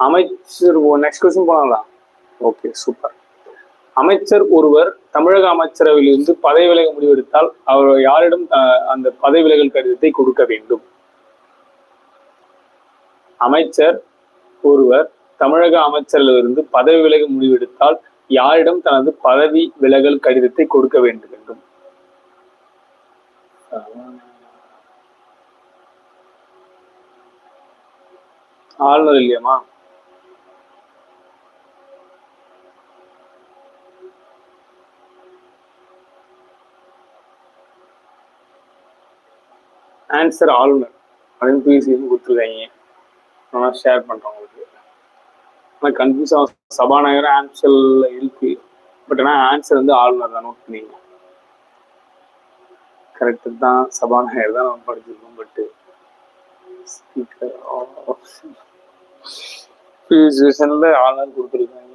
அமைச்சர் next question போனாங்களா? Okay, super. அமைச்சர் ஒருவர் தமிழக அமைச்சரவையிலிருந்து பதவி விலக முடிவெடுத்தால் அவர் யாரிடம் அந்த பதவி விலகல் கடிதத்தை கொடுக்க வேண்டும்? அமைச்சர் ஒருவர் தமிழக அமைச்சரிலிருந்து பதவி விலக முடிவெடுத்தால் யாரிடம் தனது பதவி விலகல் கடிதத்தை கொடுக்க வேண்டும்? ஆளுநர் இல்லையாமா? ஆன்சர் ஆளுநர் அப்படின்னு பிசிஎம் கொடுத்துருக்காங்க. நான் ஷேர் பண்றேன் உங்களுக்கு. ஆனால் கன்ஃபியூஸ் ஆகும். சபாநாயகர் ஆன்சர்ல இருக்கு, பட் ஆனால் ஆன்சர் வந்து ஆளுநர் தான். நோட் பண்ணிங்க. கரெக்டு தான், சபாநாயகர் தான் நம்ம படிச்சிருக்கோம். பட்டு ஸ்பீக்கர் ஆளுநர் கொடுத்துருக்காங்க.